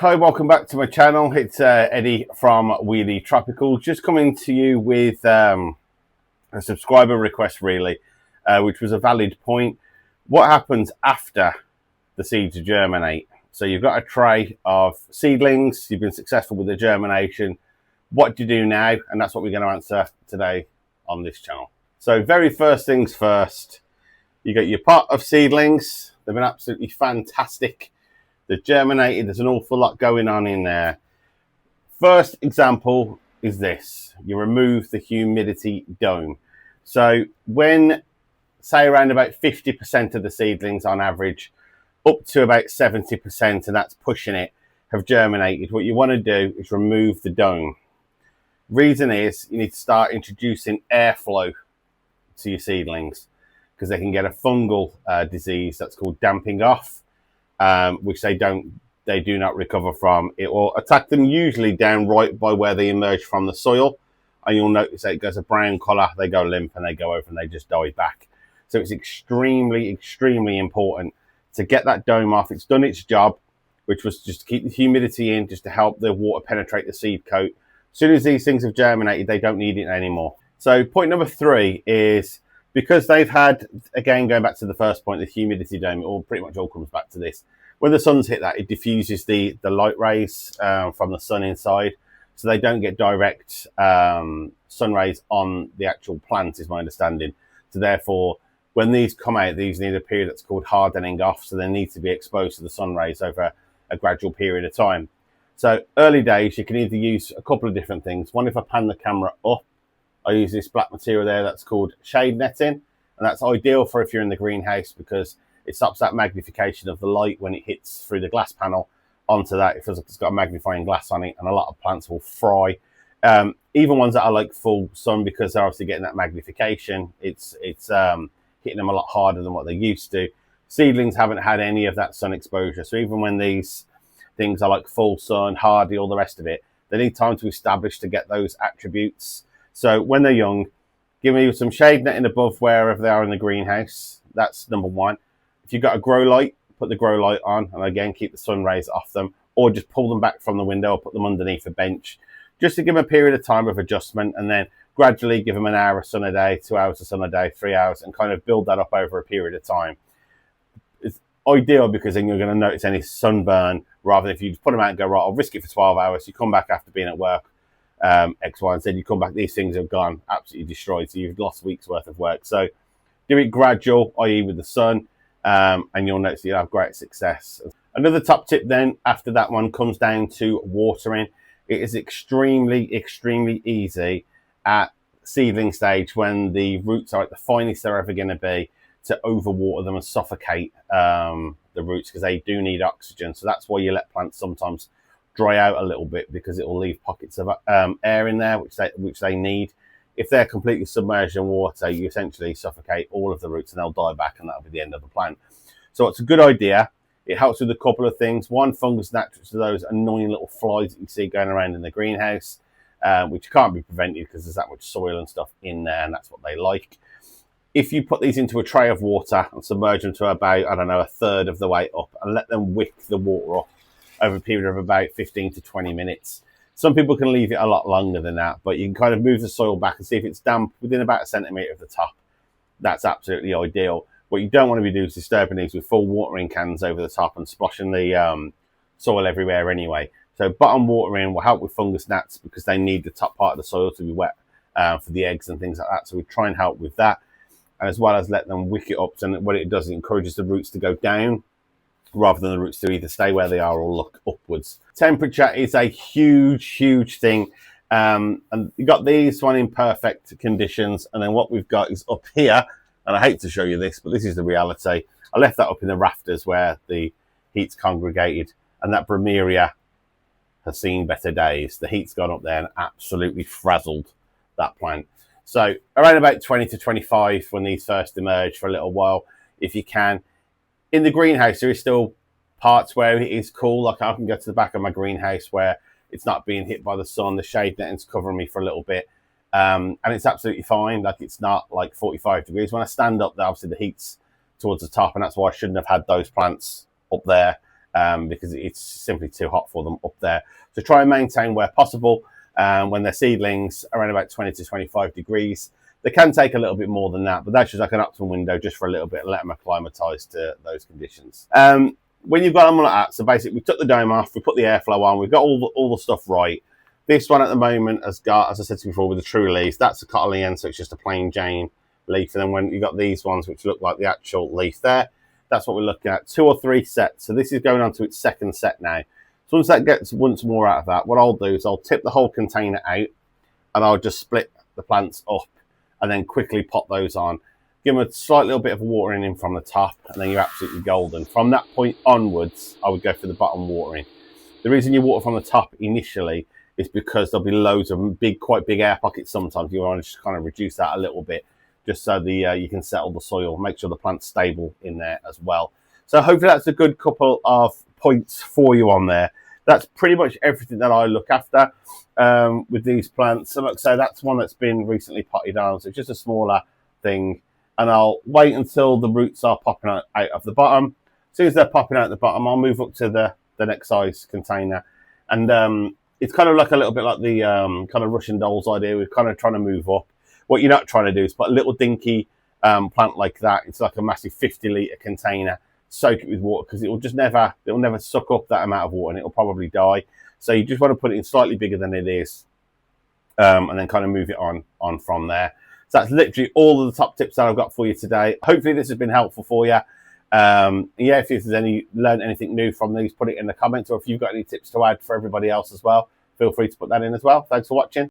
Hi, welcome back to my channel. It's Eddie from Wheelie Tropical, just coming to you with a subscriber request really, which was a valid point. What happens after the seeds germinate? So you've got a tray of seedlings, you've been successful with the germination. What do you do now? And that's what we're going to answer today on this channel. So very first things first, you get your pot of seedlings. They've been absolutely fantastic. They're germinated. There's an awful lot going on in there. First example is this. You remove the humidity dome. So when, say, around about 50% of the seedlings on average, up to about 70%, and that's pushing it, have germinated, what you want to do is remove the dome. Reason is you need to start introducing airflow to your seedlings because they can get a fungal disease that's called damping off. Which they do not recover from. It will attack them usually down right by where they emerge from the soil, and you'll notice that it goes a brown colour, they go limp and they go over and they just die back. So it's extremely important to get that dome off. It's done its job, which was just to keep the humidity in, just to help the water penetrate the seed coat. As soon as these things have germinated, they don't need it anymore. So point number 3 is, because they've had, again, going back to the first point, the humidity dome, it all pretty much all comes back to this. When the sun's hit that, it diffuses the light rays from the sun inside, so they don't get direct sun rays on the actual plant, is my understanding. So therefore, when these come out, these need a period that's called hardening off, so they need to be exposed to the sun rays over a gradual period of time. So early days, you can either use a couple of different things. One, if I pan the camera up, I use this black material there that's called shade netting, and that's ideal for if you're in the greenhouse because it stops that magnification of the light when it hits through the glass panel onto that. It feels like it's got a magnifying glass on it, and a lot of plants will fry. Even ones that are like full sun, because they're obviously getting that magnification, it's hitting them a lot harder than what they used to. Seedlings haven't had any of that sun exposure, so even when these things are like full sun, hardy, all the rest of it, they need time to establish to get those attributes. So when they're young, give me some shade netting above wherever they are in the greenhouse. That's number 1. If you've got a grow light, put the grow light on, and again, keep the sun rays off them, or just pull them back from the window or put them underneath a bench, just to give them a period of time of adjustment, and then gradually give them an hour of sun a day, 2 hours of sun a day, 3 hours, and kind of build that up over a period of time. It's ideal because then you're going to notice any sunburn, rather than if you just put them out and go, right, I'll risk it for 12 hours, you come back after being at work, X, Y, and Z, you come back, these things have gone absolutely destroyed, so you've lost weeks worth of work. So do it gradual, i.e. with the sun, and you'll notice you'll have great success. Another top tip then after that one comes down to watering. It is extremely easy at seedling stage, when the roots are at the finest they're ever going to be, to overwater them and suffocate the roots, because they do need oxygen. So that's why you let plants sometimes dry out a little bit, because it will leave pockets of air in there which they need. If they're completely submerged in water, you essentially suffocate all of the roots and they'll die back, and that'll be the end of the plant. So it's a good idea. It helps with a couple of things. One, fungus gnats are those annoying little flies that you see going around in the greenhouse, which can't be prevented because there's that much soil and stuff in there, and that's what they like. If you put these into a tray of water and submerge them to about, I don't know, 1/3 of the way up, and let them wick the water up over a period of about 15 to 20 minutes. Some people can leave it a lot longer than that, but you can kind of move the soil back and see if it's damp within about a centimetre of the top. That's absolutely ideal. What you don't want to be doing is disturbing these with full watering cans over the top and splashing the soil everywhere anyway. So bottom watering will help with fungus gnats because they need the top part of the soil to be wet for the eggs and things like that. So we try and help with that, and as well as let them wick it up. And what it does, it encourages the roots to go down rather than the roots to either stay where they are or look upwards. Temperature is a huge thing. And you got these one in perfect conditions, and then what we've got is up here, and I hate to show you this, but this is the reality. I left that up in the rafters where the heat's congregated, and that brumeria has seen better days. The heat's gone up there and absolutely frazzled that plant. So around about 20 to 25 when these first emerge, for a little while, if you can. In the greenhouse, there is still parts where it is cool. Like I can go to the back of my greenhouse where it's not being hit by the sun. The shade netting's covering me for a little bit. And it's absolutely fine. Like it's not like 45 degrees. When I stand up there, obviously the heat's towards the top, and that's why I shouldn't have had those plants up there. because it's simply too hot for them up there. So try and maintain where possible when they're seedlings around about 20 to 25 degrees. They can take a little bit more than that, but that's just like an optimum window just for a little bit and let them acclimatise to those conditions. When you've got them like that, so basically we took the dome off, we put the airflow on, we've got all the stuff right. This one at the moment has got, as I said to you before, with the true leaves, that's a cotyledon, so it's just a plain Jane leaf. And then when you've got these ones, which look like the actual leaf there, that's what we're looking at, 2 or 3 sets. So this is going on to its second set now. So once that gets once more out of that, what I'll do is I'll tip the whole container out and I'll just split the plants up and then quickly pop those on. Give them a slight little bit of watering in from the top, and then you're absolutely golden. From that point onwards, I would go for the bottom watering. The reason you water from the top initially is because there'll be loads of quite big air pockets sometimes. You want to just kind of reduce that a little bit, just so you can settle the soil, make sure the plant's stable in there as well. So hopefully that's a good couple of points for you on there. That's pretty much everything that I look after with these plants. So like I say, that's one that's been recently potted on, so it's just a smaller thing. And I'll wait until the roots are popping out of the bottom. As soon as they're popping out the bottom, I'll move up to the next size container. And it's kind of like a little bit like the kind of Russian dolls idea. We're kind of trying to move up. What you're not trying to do is put a little dinky plant like that. It's like a massive 50-litre container. Soak it with water, because it'll never suck up that amount of water and it'll probably die. So you just want to put it in slightly bigger than it is, and then kind of move it on from there. So that's literally all of the top tips that I've got for you today. Hopefully this has been helpful for you. Yeah, if there's learned anything new from these, put it in the comments, or if you've got any tips to add for everybody else as well, feel free to put that in as well. Thanks for watching.